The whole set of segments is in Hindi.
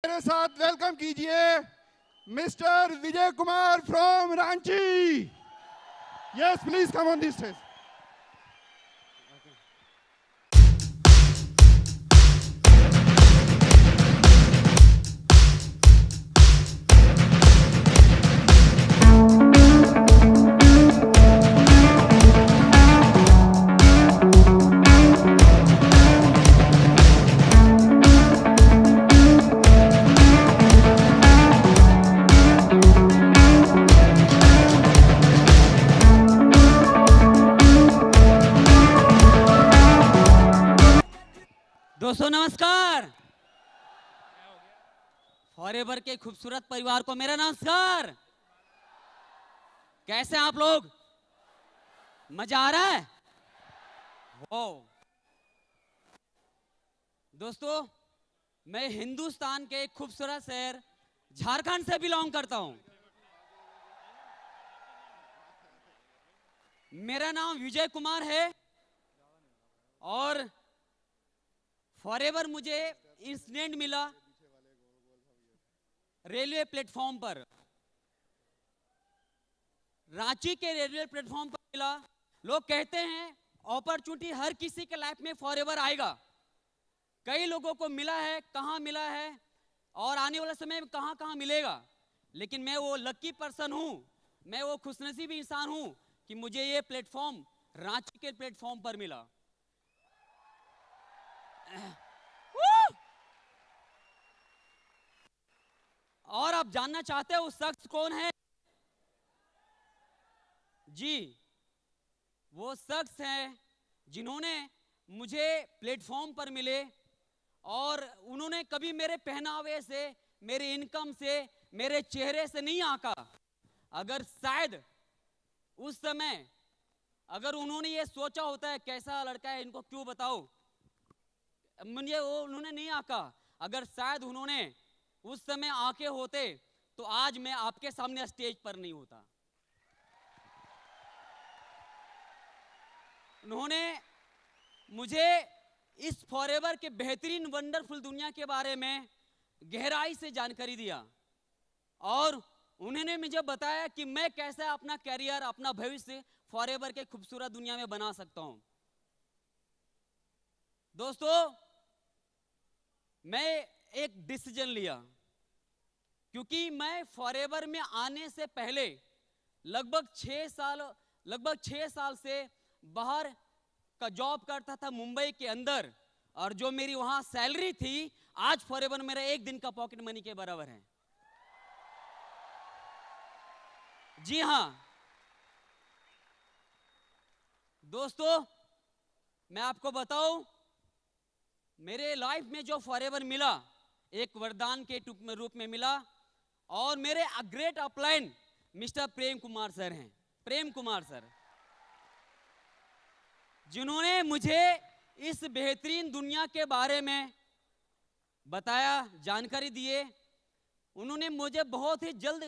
मेरे साथ वेलकम कीजिए mister Vijay Kumar from Ranchi. Yes please come on this stage. दोस्तों नमस्कार। फॉरएवर के खूबसूरत परिवार को मेरा नमस्कार। कैसे हैं आप लोग? मजा आ रहा है? दोस्तों मैं हिंदुस्तान के एक खूबसूरत शहर झारखंड से बिलोंग करता हूं। मेरा नाम विजय कुमार है और फॉरएवर मुझे इंसिडेंट मिला रेलवे प्लेटफॉर्म पर, रांची के रेलवे प्लेटफॉर्म पर मिला। लोग कहते हैं अपॉर्चुनिटी हर किसी के लाइफ में फॉरएवर आएगा। कई लोगों को मिला है, कहां मिला है और आने वाले समय में कहां कहां मिलेगा, लेकिन मैं वो लकी पर्सन हूं, मैं वो खुशनसीब इंसान हूं कि मुझे ये प्लेटफॉर्म रांची के प्लेटफॉर्म पर मिला। और आप जानना चाहते हो उस शख्स कौन है? जी, वो शख्स हैं जिन्होंने मुझे प्लेटफॉर्म पर मिले और उन्होंने कभी मेरे पहनावे से, मेरे इनकम से, मेरे चेहरे से नहीं आंका। अगर शायद उस समय अगर उन्होंने ये सोचा होता है कैसा लड़का है, इनको क्यों बताओ, मुझे वो उन्होंने नहीं आंका। अगर शायद उन्होंने उस समय आंके होते तो आज मैं आपके सामने स्टेज पर नहीं होता। उन्होंने मुझे इस फॉरएवर के बेहतरीन वंडरफुल दुनिया के बारे में गहराई से जानकारी दिया और उन्होंने मुझे बताया कि मैं कैसे अपना कैरियर, अपना भविष्य फॉरएवर के खूबसूरत दुनिया में बना सकता हूं। दोस्तों मैं एक डिसीजन लिया, क्योंकि मैं फॉरएवर में आने से पहले लगभग 6 साल से बाहर का जॉब करता था मुंबई के अंदर, और जो मेरी वहां सैलरी थी आज फॉरएवर मेरा एक दिन का पॉकेट मनी के बराबर है। जी हां दोस्तों, मैं आपको बताऊं, मेरे लाइफ में जो फॉरएवर मिला एक वरदान के रूप में मिला और मेरे great upline mister Prem Kumar sir हैं। प्रेम कुमार सर जिन्होंने मुझे इस बेहतरीन दुनिया के बारे में बताया, जानकारी दिए। उन्होंने मुझे बहुत ही जल्द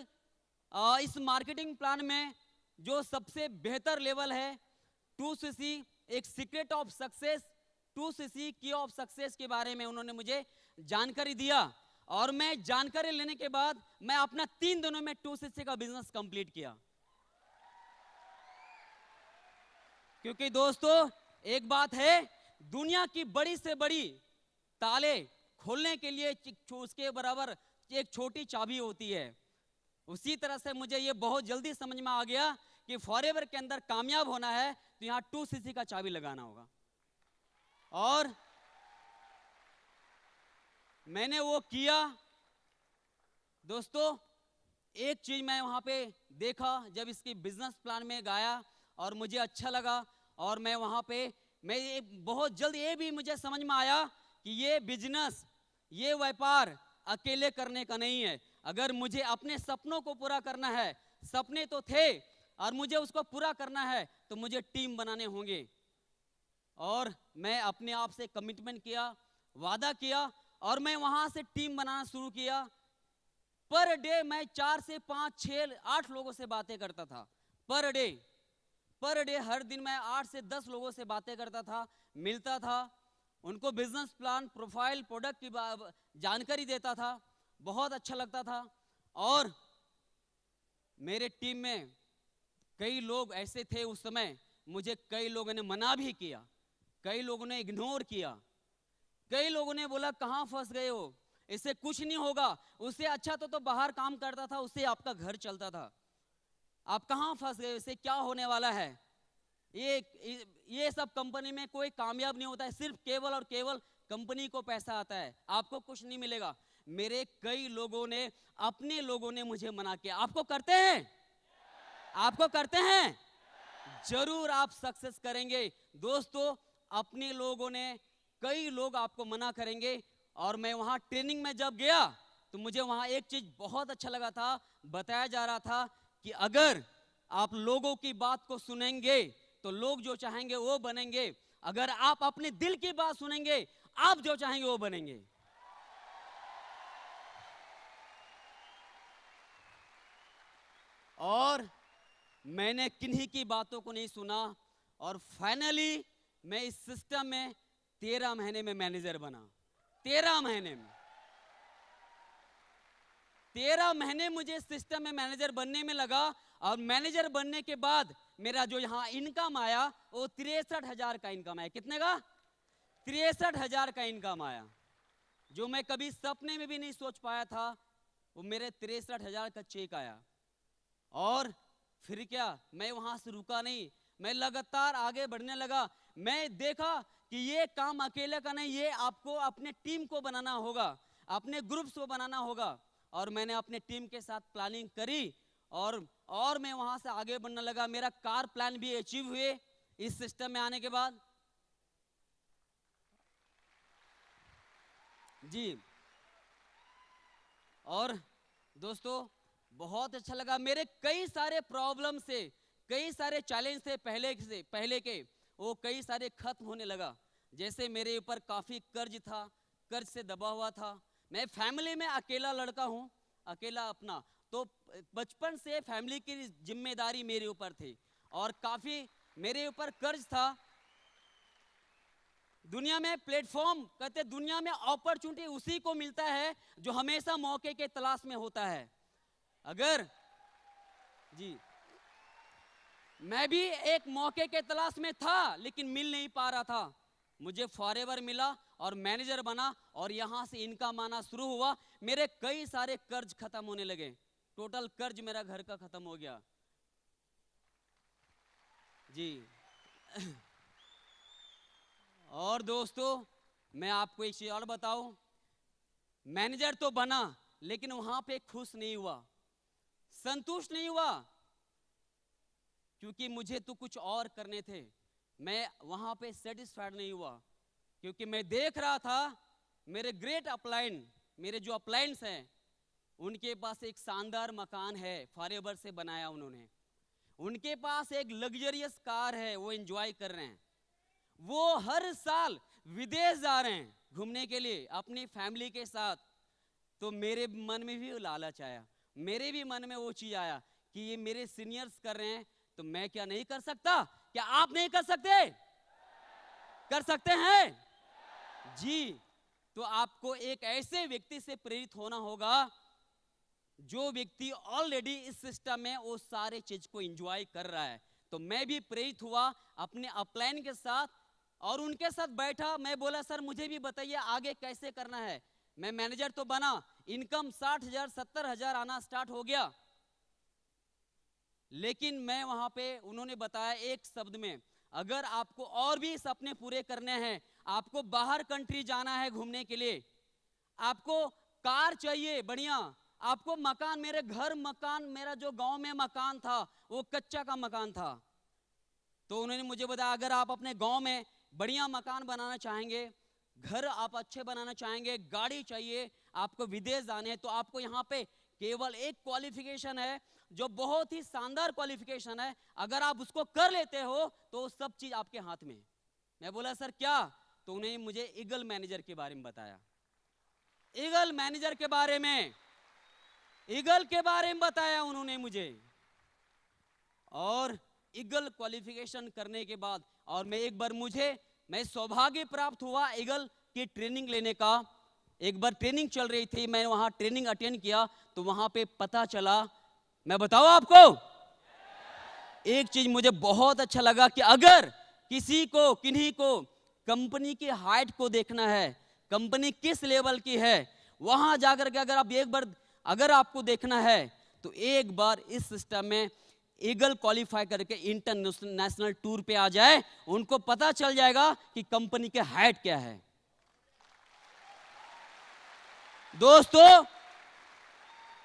इस मार्केटिंग प्लान में जो सबसे बेहतर लेवल है 2cc, एक सीक्रेट ऑफ सक्सेस, 2cc की ऑफ सक्सेस के बारे में उन्होंने मुझे जानकारी दिया और मैं जानकारी लेने के बाद मैं अपना 3 दिनों में 2cc का बिजनेस कंप्लीट किया। क्योंकि दोस्तों एक बात है, दुनिया की बड़ी से बड़ी ताले खोलने के लिए उसके बराबर एक छोटी चाबी होती है। उसी तरह से मुझे ये बहुत जल्दी समझ में आ गया कि फॉरएवर के अंदर कामयाब होना है तो यहां 2cc का चाबी लगाना होगा। और मैंने वो किया। दोस्तों एक चीज मैं वहां पे देखा, जब इसकी बिजनेस प्लान में गाया और मुझे अच्छा लगा और मैं वहां पे बहुत जल्द ये भी मुझे समझ में आया कि ये बिजनेस, ये व्यापार अकेले करने का नहीं है। अगर मुझे अपने सपनों को पूरा करना है, सपने तो थे और मुझे उसको पूरा करना है तो मुझे टीम बनाने होंगे। और मैं अपने आप से कमिटमेंट किया, वादा किया और मैं वहां से टीम बनाना शुरू किया। पर डे मैं 4 से 5, 6, 8 लोगों से बातें करता था। पर डे हर दिन मैं 8 से 10 लोगों से बातें करता था, मिलता था, उनको बिजनेस प्लान, प्रोफाइल, प्रोडक्ट की जानकारी देता था बहुत अच्छा लगता था। और मेरे टीम में कई लोग ऐसे थे उस समय, मुझे कई लोगों ने मना भी किया, कई लोगों ने इग्नोर किया, कई लोगों ने बोला कहाँ फंस गए हो, इससे कुछ नहीं होगा, उससे अच्छा तो बाहर काम करता था, उससे आपका घर चलता था, आप कहाँ फंस गए, इससे क्या होने वाला है, ये सब कंपनी में कोई कामयाब नहीं होता है, सिर्फ केवल और केवल कंपनी को पैसा आता है, आपको कुछ नहीं मिलेगा। मेरे कई लोगों ने, अपने लोगों ने मुझे मना किया। आपको करते हैं, आपको करते हैं, जरूर आप सक्सेस करेंगे दोस्तों। अपने लोगों ने, कई लोग आपको मना करेंगे। और मैं वहां ट्रेनिंग में जब गया तो मुझे वहां एक चीज बहुत अच्छा लगा था, बताया जा रहा था कि अगर आप लोगों की बात को सुनेंगे तो लोग जो चाहेंगे वो बनेंगे, अगर आप अपने दिल की बात सुनेंगे आप जो चाहेंगे वो बनेंगे। और मैंने किन्हीं की बातों को नहीं सुना और फाइनली मैं इस सिस्टम में 13 महीने में मैनेजर बना। 13 महीने में, 13 महीने मुझे सिस्टम में मैनेजर बनने में लगा। और मैनेजर बनने के बाद मेरा जो यहाँ इनकम आया वो 63,000 का इनकम आया। कितने का? 63,000 का इनकम आया, जो मैं कभी सपने में भी नहीं सोच पाया था। वो मेरे 63,000 का चेक आया। और फिर क्या, मैं वहां से रुका नहीं, मैं लगातार आगे बढ़ने लगा। मैं देखा कि ये काम अकेले का नहीं, ये आपको अपने टीम को बनाना होगा, अपने ग्रुप्स को बनाना होगा। और मैंने अपने टीम के साथ प्लानिंग करी और मैं वहां से आगे बढ़ने लगा। मेरा कार प्लान भी अचीव हुए इस सिस्टम में आने के बाद जी। और दोस्तों बहुत अच्छा लगा, मेरे कई सारे प्रॉब्लम से, कई सारे चैलेंज थे पहले के, वो कई सारे खत्म होने लगा। जैसे मेरे ऊपर काफी कर्ज था, कर्ज से दबा हुआ था। मैं फैमिली में अकेला लड़का हूँ, अकेला अपना, तो बचपन से फैमिली की जिम्मेदारी मेरे ऊपर थी और काफी मेरे ऊपर कर्ज था। दुनिया में प्लेटफॉर्म, कहते दुनिया में अपॉर्चुनिटी उसी को मिलता है जो हमेशा मौके के तलाश में होता है। अगर जी, मैं भी एक मौके के तलाश में था लेकिन मिल नहीं पा रहा था। मुझे फॉरएवर मिला और मैनेजर बना और यहां से इनकम आना शुरू हुआ। मेरे कई सारे कर्ज खत्म होने लगे, टोटल कर्ज मेरा घर का खत्म हो गया जी। और दोस्तों मैं आपको एक चीज और बताऊं, मैनेजर तो बना लेकिन वहां पे खुश नहीं हुआ, संतुष्ट नहीं हुआ, क्योंकि मुझे तो कुछ और करने थे। मैं वहां पे सेटिस्फाइड नहीं हुआ क्योंकि मैं देख रहा था मेरे ग्रेट अपलाइन, मेरे जो अपलाइंस हैं उनके पास एक शानदार मकान है, फॉरएवर से बनाया उन्होंने, उनके पास एक लग्जरियस कार है, वो एंजॉय कर रहे हैं, वो हर साल विदेश जा रहे हैं घूमने के लिए अपनी फैमिली के साथ। तो मेरे मन में भी लालच आया, मेरे भी मन में वो चीज आया कि ये मेरे सीनियर्स कर रहे हैं तो मैं क्या नहीं कर सकता? क्या आप नहीं कर सकते? कर सकते हैं जी। तो आपको एक ऐसे व्यक्ति से प्रेरित होना होगा जो व्यक्ति ऑलरेडी इस सिस्टम में वो सारे चीज को एंजॉय कर रहा है। तो मैं भी प्रेरित हुआ अपने अपलाइन के साथ और उनके साथ बैठा। मैं बोला सर मुझे भी बताइए आगे कैसे करना है। मैं मैनेजर तो बना, इनकम 60,000 70,000 आना स्टार्ट हो गया, लेकिन मैं वहां पे उन्होंने बताया एक शब्द में, अगर आपको और भी सपने पूरे करने हैं, आपको बाहर कंट्री जाना है घूमने के लिए, आपको कार चाहिए बढ़िया, आपको मकान, मेरे घर मकान, मेरा जो गांव में मकान था वो कच्चा का मकान था, तो उन्होंने मुझे बताया अगर आप अपने गांव में बढ़िया मकान बनाना चाहेंगे, घर आप अच्छे बनाना चाहेंगे, गाड़ी चाहिए, आपको विदेश जाने हैं, तो आपको यहाँ पे केवल एक क्वालिफिकेशन है जो बहुत ही शानदार क्वालिफिकेशन है, अगर आप उसको कर लेते हो तो सब चीज आपके हाथ में। मैं बोला सर क्या? तो उन्हें मुझे ईगल मैनेजर के बारे में बताया, ईगल मैनेजर के बारे में, ईगल के बारे में बताया उन्होंने मुझे। और ईगल क्वालिफिकेशन करने के बाद और मैं एक बार मैं सौभाग्य प्राप्त हुआ ईगल की ट्रेनिंग लेने का। एक बार ट्रेनिंग चल रही थी, मैंने वहां ट्रेनिंग अटेंड किया, तो वहां पे पता चला, मैं बताऊं आपको, एक चीज मुझे बहुत अच्छा लगा कि अगर किसी को, किन्हीं को कंपनी की हाइट को देखना है, कंपनी किस लेवल की है, वहां जाकर के अगर आप एक बार, अगर आपको देखना है तो एक बार इस सिस्टम में ईगल क्वालिफाई करके इंटरनेशनल टूर पे आ जाए, उनको पता चल जाएगा कि कंपनी के हाइट क्या है। दोस्तों,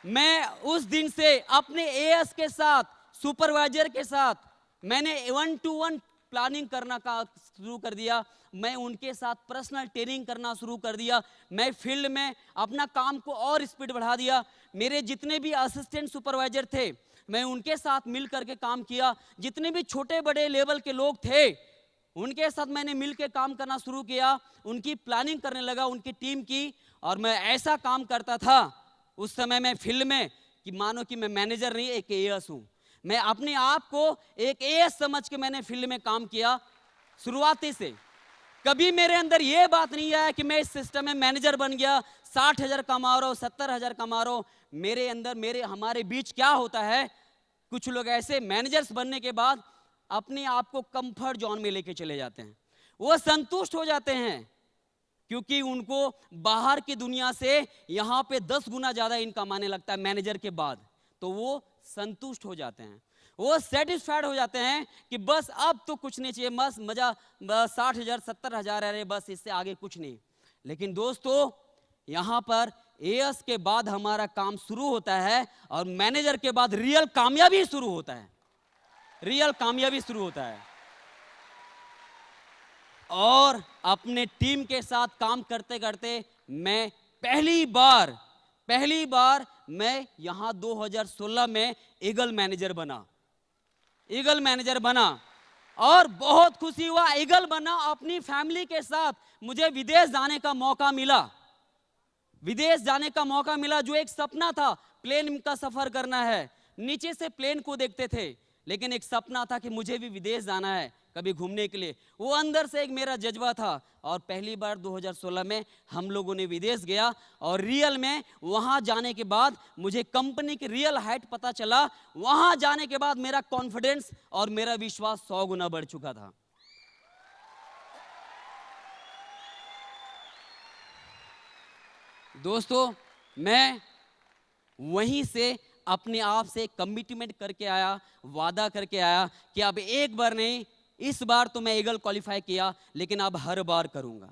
मैं उस दिन से अपने एएस के साथ, सुपरवाइजर के साथ मैंने 1-to-1 प्लानिंग करना का शुरू कर दिया। मैं उनके साथ पर्सनल ट्रेनिंग करना शुरू कर दिया। मैं फील्ड में अपना काम को और स्पीड बढ़ा दिया। मेरे जितने भी असिस्टेंट सुपरवाइजर थे, मैं उनके साथ मिल करके काम किया। जितने भी छोटे बड़े लेवल के लोग थे, उनके साथ मैंने मिल के काम करना शुरू किया। उनकी प्लानिंग करने लगा, उनकी टीम की। और मैं ऐसा काम करता था उस समय मैं फील्ड में कि मानो कि मैं मैनेजर नहीं, एक एएस हूं। मैं अपने आप को एक एएस समझ के मैंने फील्ड में काम किया शुरुआती से। कभी मेरे अंदर यह बात नहीं आया कि मैं इस सिस्टम में मैनेजर बन गया, 60,000 कमा रहा हूं, 70,000 कमा रहा हूं। मेरे अंदर, हमारे बीच क्या होता है, कुछ लोग ऐसे मैनेजर्स बनने के बाद अपने आप को कंफर्ट जोन में लेके चले जाते हैं। वो संतुष्ट हो जाते हैं क्योंकि उनको बाहर की दुनिया से यहां पे 10 गुना ज्यादा इनकम आने लगता है मैनेजर के बाद, तो वो संतुष्ट हो जाते हैं, वो सेटिस्फाइड हो जाते हैं कि बस अब तो कुछ नहीं चाहिए, बस मजा, बस 60,000 70,000 है, बस इससे आगे कुछ नहीं। लेकिन दोस्तों, यहां पर एएस के बाद हमारा काम शुरू होता है और मैनेजर के बाद रियल कामयाबी शुरू होता है, रियल कामयाबी शुरू होता है। और अपने टीम के साथ काम करते करते मैं पहली बार मैं यहां 2016 में ईगल मैनेजर बना और बहुत खुशी हुआ। ईगल बना, अपनी फैमिली के साथ मुझे विदेश जाने का मौका मिला, जो एक सपना था, प्लेन का सफर करना है। नीचे से प्लेन को देखते थे, लेकिन एक सपना था कि मुझे भी विदेश जाना है कभी घूमने के लिए। वो अंदर से एक मेरा जज्बा था। और पहली बार 2016 में हम लोगों ने विदेश गया और रियल में वहां जाने के बाद मुझे कंपनी की रियल हाइट पता चला। वहां जाने के बाद मेरा कॉन्फिडेंस और मेरा विश्वास 100 गुना बढ़ चुका था। दोस्तों, मैं वहीं से अपने आप से कमिटमेंट करके आया, वादा करके आया कि अब एक बार नहीं, इस बार तो मैं ईगल क्वालिफाई किया, लेकिन अब हर बार करूंगा।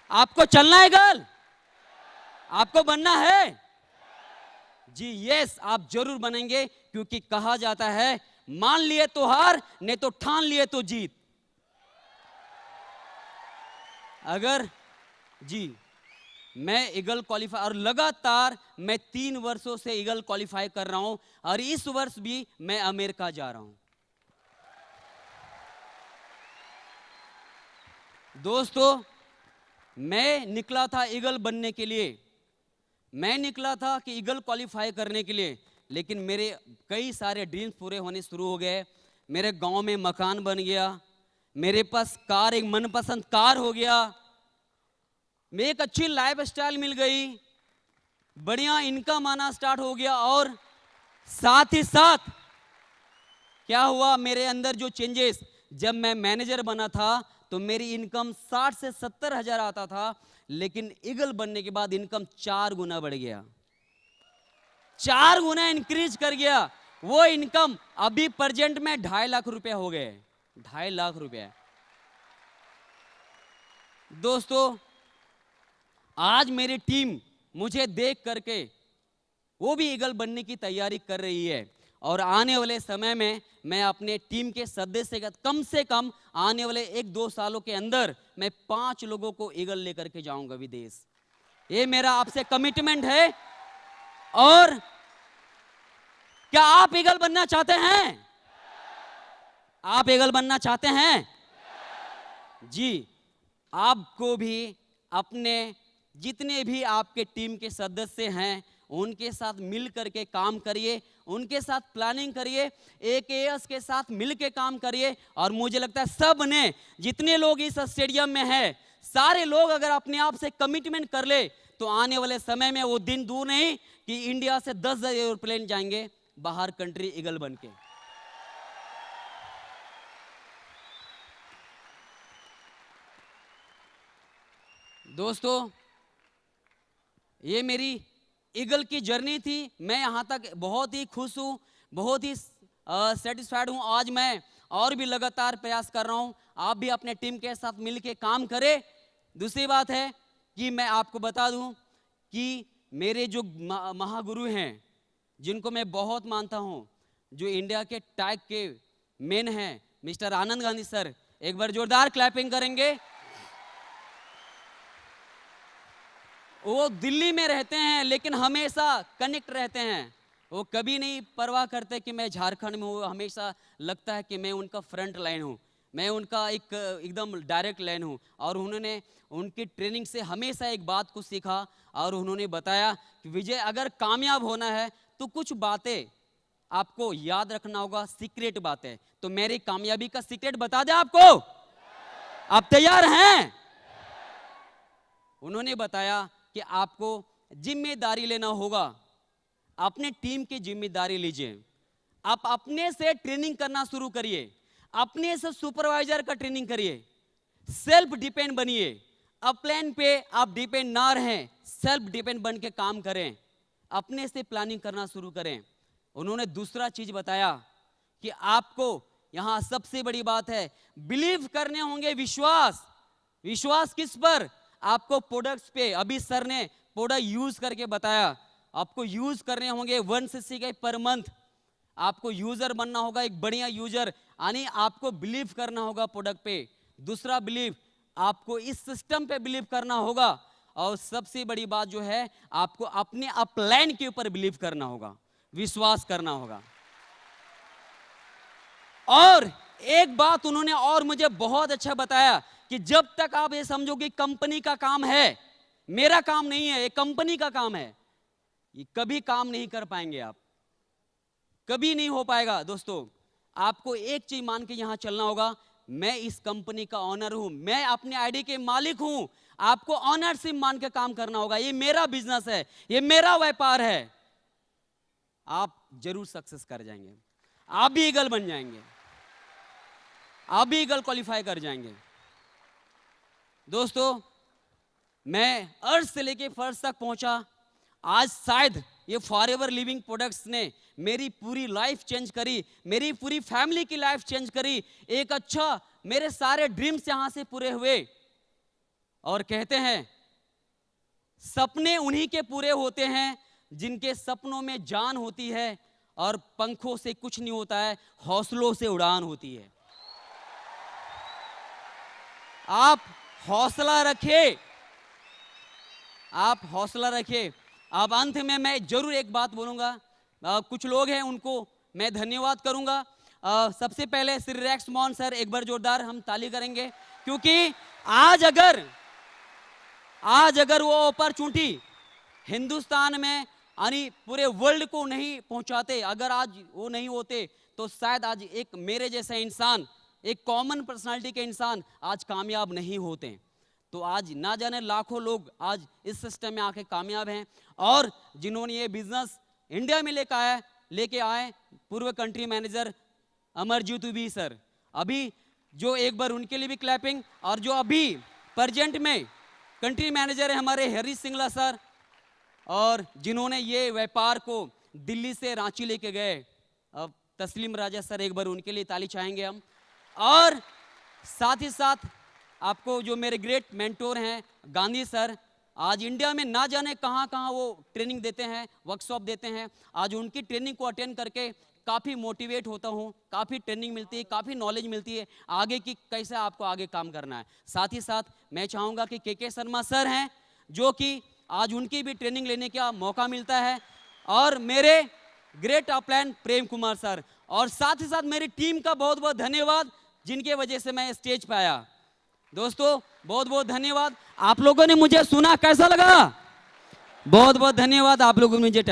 आपको चलना है ईगल? आपको बनना है? जी यस, आप जरूर बनेंगे, क्योंकि कहा जाता है मान लिए तो हार, नहीं तो ठान लिए तो जीत। अगर जी मैं ईगल क्वालिफाई, और लगातार मैं 3 वर्षों से ईगल क्वालिफाई कर रहा हूं, और इस वर्ष भी मैं अमेरिका जा रहा हूं। दोस्तों, मैं निकला था ईगल बनने के लिए, मैं निकला था कि ईगल क्वालिफाई करने के लिए, लेकिन मेरे कई सारे ड्रीम्स पूरे होने शुरू हो गए। मेरे गांव में मकान बन गया, मेरे पास कार, एक मनपसंद कार हो गया, मैं एक अच्छी लाइफ स्टाइल मिल गई, बढ़िया इनकम आना स्टार्ट हो गया। और साथ ही साथ क्या हुआ, मेरे अंदर जो चेंजेस, जब मैं मैनेजर बना था तो मेरी इनकम 60 से 70 हजार आता था, लेकिन ईगल बनने के बाद इनकम 4 गुना बढ़ गया, 4 गुना इंक्रीज कर गया। वो इनकम अभी प्रेजेंट में 2.5 लाख रुपए हो गए, 2.5 लाख रुपए। दोस्तों, आज मेरी टीम मुझे देख करके वो भी ईगल बनने की तैयारी कर रही है, और आने वाले समय में मैं अपने टीम के सदस्य के कम से कम आने वाले 1-2 सालों के अंदर मैं 5 लोगों को ईगल लेकर के जाऊंगा विदेश। ये मेरा आपसे कमिटमेंट है। और क्या आप ईगल बनना चाहते हैं? आप ईगल बनना चाहते हैं? जी, आपको भी अपने जितने भी आपके टीम के सदस्य हैं उनके साथ मिल करके काम करिए, उनके साथ प्लानिंग करिए, एक एएस के साथ मिल के काम करिए। और मुझे लगता है सब ने, जितने लोग इस स्टेडियम में हैं, सारे लोग अगर अपने आप से कमिटमेंट कर ले तो आने वाले समय में वो दिन दूर नहीं कि इंडिया से 10 एरोप्लेन जाएंगे बाहर कंट्री ईगल बन के। दोस्तों, ये मेरी ईगल की जर्नी थी। मैं यहाँ तक बहुत ही खुश हूँ, बहुत ही सेटिस्फाइड हूँ। आज मैं और भी लगातार प्रयास कर रहा हूँ, आप भी अपने टीम के साथ मिलके काम करें। दूसरी बात है कि मैं आपको बता दूं कि मेरे जो महागुरु हैं, जिनको मैं बहुत मानता हूं, जो इंडिया के टैग के मेन हैं, मिस्टर आनंद गांधी सर, एक बार जोरदार क्लैपिंग करेंगे। वो दिल्ली में रहते हैं लेकिन हमेशा कनेक्ट रहते हैं। वो कभी नहीं परवाह करते कि मैं झारखंड में हूँ, हमेशा लगता है कि मैं उनका फ्रंट लाइन हूँ, मैं उनका एकदम डायरेक्ट लाइन हूँ। और उन्होंने उनकी ट्रेनिंग से हमेशा एक बात को सीखा और उन्होंने बताया कि विजय, अगर कामयाब होना है तो कुछ बातें आपको याद रखना होगा, सीक्रेट बातें। तो मेरी कामयाबी का सीक्रेट बता दें आपको, आप तैयार हैं? उन्होंने बताया कि आपको जिम्मेदारी लेना होगा, अपने टीम की जिम्मेदारी लीजिए, आप अपने से ट्रेनिंग करना शुरू करिए, अपने से सुपरवाइजर का ट्रेनिंग करिए, सेल्फ डिपेंड बनिए। अपलाइन पे आप डिपेंड ना रहें, सेल्फ डिपेंड बन के काम करें, अपने से प्लानिंग करना शुरू करें। उन्होंने दूसरा चीज बताया कि आपको यहां सबसे बड़ी बात है, बिलीव करने होंगे, विश्वास। विश्वास किस पर? आपको प्रोडक्ट्स पे। अभी सर ने प्रोडक्ट यूज करके बताया, आपको यूज करने होंगे 1 cc के पर मंथ। आपको यूजर बनना होगा, एक बढ़िया यूजर, यानी आपको बिलीव करना होगा प्रोडक्ट पे। दूसरा बिलीव, आपको इस सिस्टम पे बिलीव करना होगा। और सबसे बड़ी बात जो है, आपको अपने अपलाइन के ऊपर बिलीव करना होगा, विश्वास करना होगा। और एक बात उन्होंने और मुझे बहुत अच्छा बताया कि जब तक आप ये समझो कि कंपनी का काम है, मेरा काम नहीं है, ये कंपनी का काम है, ये कभी काम नहीं कर पाएंगे आप, कभी नहीं हो पाएगा। दोस्तों, आपको एक चीज मान के यहां चलना होगा, मैं इस कंपनी का ऑनर हूं, मैं अपने आईडी के मालिक हूं। आपको ऑनरशिप मान के काम करना होगा, ये मेरा बिजनेस है, ये मेरा व्यापार है। आप जरूर सक्सेस कर जाएंगे, आप भी ईगल बन जाएंगे, आप भी ईगल क्वालिफाई कर जाएंगे। दोस्तों, मैं अर्थ से लेके फर्श तक पहुंचा। आज शायद ये फॉरएवर लिविंग प्रोडक्ट्स ने मेरी पूरी लाइफ चेंज करी, मेरी पूरी फैमिली की लाइफ चेंज करी। एक अच्छा, मेरे सारे ड्रीम्स यहां से पूरे हुए। और कहते हैं सपने उन्हीं के पूरे होते हैं जिनके सपनों में जान होती है, और पंखों से कुछ नहीं होता है, हौसलों से उड़ान होती है। आप हौसला रखें, आप हौसला रखें। अब अंत में मैं जरूर एक बात बोलूंगा, कुछ लोग हैं उनको मैं धन्यवाद करूंगा। सबसे पहले श्री रेक्स मोहन सर, एक बार जोरदार हम ताली करेंगे, क्योंकि आज अगर वो अपॉर्चुनिटी हिंदुस्तान में यानी पूरे वर्ल्ड को नहीं पहुंचाते, अगर आज वो नहीं होते तो शायद आज एक मेरे जैसा इंसान, एक कॉमन पर्सनालिटी के इंसान आज कामयाब नहीं होते। तो आज ना जाने लाखों लोग आज इस सिस्टम में आके कामयाब हैं। और जिन्होंने ये बिजनेस इंडिया में लेके आए, पूर्व कंट्री मैनेजर अमरजीत भी सर, अभी जो एक बार उनके लिए भी क्लैपिंग। और जो अभी प्रेजेंट में कंट्री मैनेजर है हमारे हरीश सिंगला सर, और जिन्होंने ये व्यापार को दिल्ली से रांची लेके गए, अब तस्लीम राजा सर, एक बार उनके लिए ताली चाहेंगे हम। और साथ ही साथ आपको जो मेरे ग्रेट मेंटोर हैं गांधी सर, आज इंडिया में ना जाने कहां कहां वो ट्रेनिंग देते हैं, वर्कशॉप देते हैं। आज उनकी ट्रेनिंग को अटेंड करके काफ़ी मोटिवेट होता हूं, काफ़ी ट्रेनिंग मिलती है, काफ़ी नॉलेज मिलती है आगे की, कैसे आपको आगे काम करना है। साथ ही साथ मैं चाहूँगा कि के शर्मा सर हैं, जो कि आज उनकी भी ट्रेनिंग लेने का मौका मिलता है, और मेरे great upline Prem Kumar sir, और साथ ही साथ मेरी टीम का बहुत बहुत धन्यवाद, जिनके वजह से मैं स्टेज पे आया। दोस्तों, बहुत बहुत धन्यवाद। आप लोगों ने मुझे सुना, कैसा लगा? बहुत बहुत धन्यवाद आप लोगों ने मुझे